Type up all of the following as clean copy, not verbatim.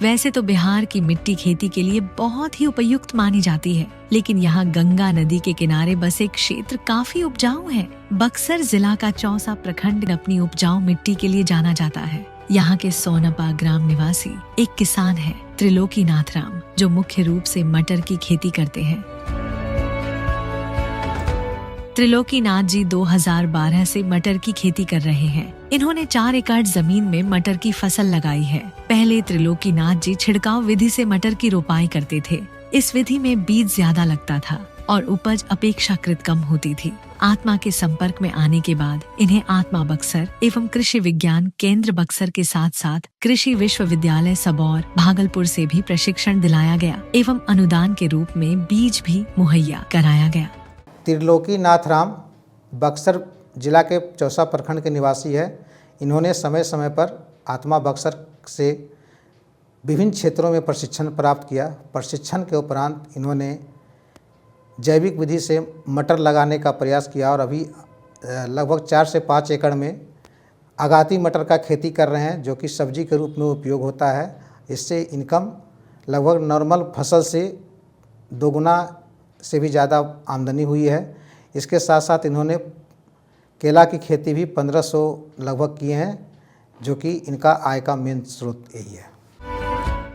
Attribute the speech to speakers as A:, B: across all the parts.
A: वैसे तो बिहार की मिट्टी खेती के लिए बहुत ही उपयुक्त मानी जाती है, लेकिन यहाँ गंगा नदी के किनारे बसे क्षेत्र काफी उपजाऊ है। बक्सर जिला का चौसा प्रखंड अपनी उपजाऊ मिट्टी के लिए जाना जाता है। यहाँ के सोनपा ग्राम निवासी एक किसान है, त्रिलोकीनाथ राम, जो मुख्य रूप से मटर की खेती करते हैं। त्रिलोकीनाथ जी 2012 से मटर की खेती कर रहे हैं। इन्होंने 4 एकड़ जमीन में मटर की फसल लगाई है। पहले त्रिलोकीनाथ जी छिड़काव विधि से मटर की रोपाई करते थे। इस विधि में बीज ज्यादा लगता था और उपज अपेक्षाकृत कम होती थी। आत्मा के संपर्क में आने के बाद इन्हें आत्मा बक्सर एवं कृषि विज्ञान केंद्र बक्सर के साथ साथ कृषि विश्वविद्यालय सबौर भागलपुर से भी प्रशिक्षण दिलाया गया एवं अनुदान के रूप में बीज भी मुहैया कराया गया।
B: त्रिलोकीनाथ राम बक्सर जिला के चौसा प्रखंड के निवासी है। इन्होंने समय समय पर आत्मा बक्सर से विभिन्न क्षेत्रों में प्रशिक्षण प्राप्त किया। प्रशिक्षण के उपरांत इन्होंने जैविक विधि से मटर लगाने का प्रयास किया और अभी लगभग 4 से 5 एकड़ में आगाती मटर का खेती कर रहे हैं, जो कि सब्जी के रूप में उपयोग होता है। इससे इनकम लगभग नॉर्मल फसल से दोगुना से भी ज़्यादा आमदनी हुई है। इसके साथ साथ इन्होंने केला की खेती भी 1500 लगभग किए हैं, जो कि इनका आय का मेन स्रोत यही है।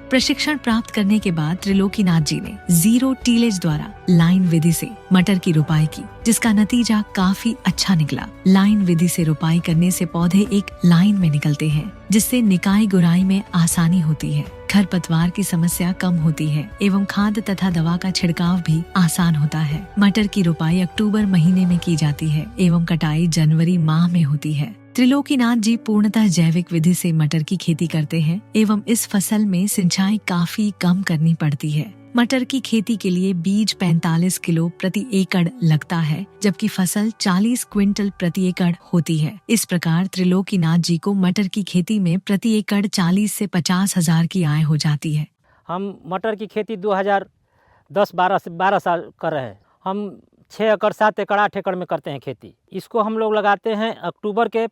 A: प्रशिक्षण प्राप्त करने के बाद त्रिलोकीनाथ जी ने जीरो टीलेज द्वारा लाइन विधि से मटर की रोपाई की, जिसका नतीजा काफी अच्छा निकला। लाइन विधि से रोपाई करने से पौधे एक लाइन में निकलते हैं, जिससे निकाई गुराई में आसानी होती है, खरपतवार की समस्या कम होती है एवं खाद तथा दवा का छिड़काव भी आसान होता है। मटर की रोपाई अक्टूबर महीने में की जाती है एवं कटाई जनवरी माह में होती है। त्रिलोकीनाथ जी पूर्णतः जैविक विधि से मटर की खेती करते हैं एवं इस फसल में सिंचाई काफी कम करनी पड़ती है। मटर की खेती के लिए बीज 45 किलो प्रति एकड़ लगता है, जबकि फसल 40 क्विंटल प्रति एकड़ होती है। इस प्रकार त्रिलोकीनाथ जी को मटर की खेती में प्रति एकड़ 40 से 50 हजार की आय हो जाती है।
C: हम मटर की खेती 2010-12 साल कर रहे हैं। हम 6 एकड़ 7 एकड़ 8 एकड़ में करते हैं खेती। इसको हम लोग लगाते हैं अक्टूबर के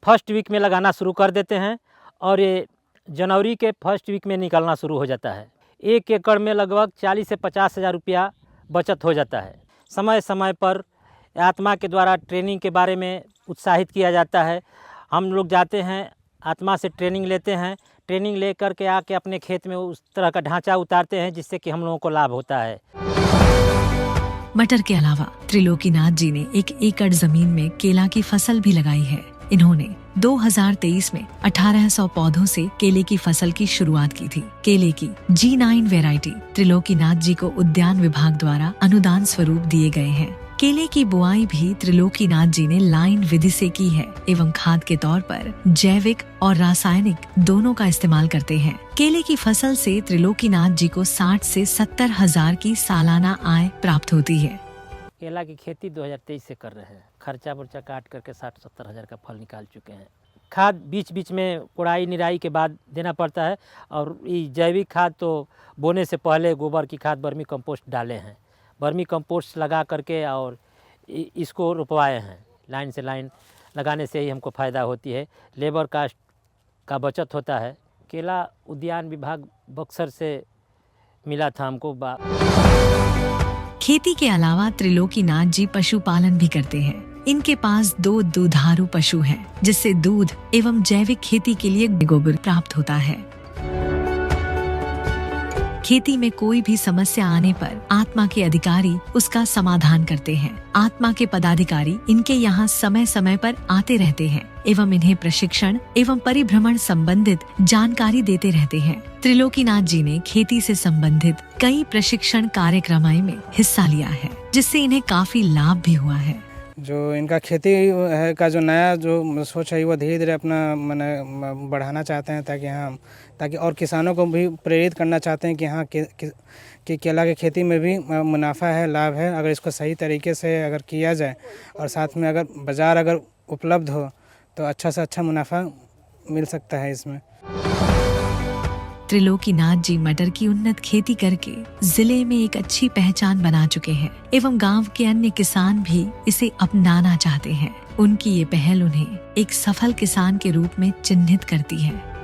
C: फर्स्ट वीक में लगाना शुरू कर देते हैं और ये जनवरी के फर्स्ट वीक में निकलना शुरू हो जाता है। 1 एकड़ में लगभग 40 से 50 हज़ार रुपया बचत हो जाता है। समय समय पर आत्मा के द्वारा ट्रेनिंग के बारे में उत्साहित किया जाता है। हम लोग जाते हैं, आत्मा से ट्रेनिंग लेते हैं। ट्रेनिंग ले करके आके अपने खेत में उस तरह का ढांचा उतारते हैं, जिससे कि हम लोगों को लाभ होता है।
A: मटर के अलावा त्रिलोकीनाथ जी ने 1 एकड़ जमीन में केला की फसल भी लगाई है। इन्होंने 2023 में 1800 पौधों से केले की फसल की शुरुआत की थी। केले की G9 वैरायटी त्रिलोकीनाथ जी को उद्यान विभाग द्वारा अनुदान स्वरूप दिए गए हैं। केले की बुआई भी त्रिलोकीनाथ जी ने लाइन विधि से की है एवं खाद के तौर पर जैविक और रासायनिक दोनों का इस्तेमाल करते हैं। केले की फसल से त्रिलोकीनाथ जी को 60 से 70 हजार की सालाना आय प्राप्त होती है।
C: केला की खेती 2023 से कर रहे हैं। खर्चा वर्चा काट करके 60-70 हज़ार का फल निकाल चुके हैं। खाद बीच बीच में कोड़ाई निराई के बाद देना पड़ता है और ये जैविक खाद तो बोने से पहले गोबर की खाद वर्मी कंपोस्ट डाले हैं। वर्मी कंपोस्ट लगा करके और इसको रोपवाए हैं। लाइन से लाइन लगाने से ही हमको फ़ायदा होती है, लेबर कास्ट का बचत होता है। केला उद्यान विभाग बक्सर से मिला था हमको।
A: खेती के अलावा त्रिलोकीनाथ जी पशुपालन भी करते हैं। इनके पास 2 दुधारू पशु हैं, जिससे दूध एवं जैविक खेती के लिए गोबर प्राप्त होता है। खेती में कोई भी समस्या आने पर आत्मा के अधिकारी उसका समाधान करते हैं। आत्मा के पदाधिकारी इनके यहाँ समय समय पर आते रहते हैं एवं इन्हें प्रशिक्षण एवं परिभ्रमण संबंधित जानकारी देते रहते हैं। त्रिलोकीनाथ जी ने खेती से संबंधित कई प्रशिक्षण कार्यक्रमों में हिस्सा लिया है, जिससे इन्हें काफी लाभ भी हुआ है।
D: जो इनका खेती है का जो नया जो सोच है वो धीरे धीरे अपना मैंने बढ़ाना चाहते हैं, ताकि और किसानों को भी प्रेरित करना चाहते हैं कि हाँ कि केला की खेती में भी मुनाफा है, लाभ है, अगर इसको सही तरीके से अगर किया जाए और साथ में अगर बाज़ार अगर उपलब्ध हो तो अच्छा से अच्छा मुनाफा मिल सकता है इसमें।
A: त्रिलोकीनाथ जी मटर की उन्नत खेती करके जिले में एक अच्छी पहचान बना चुके हैं एवं गांव के अन्य किसान भी इसे अपनाना चाहते हैं। उनकी ये पहल उन्हें एक सफल किसान के रूप में चिन्हित करती है।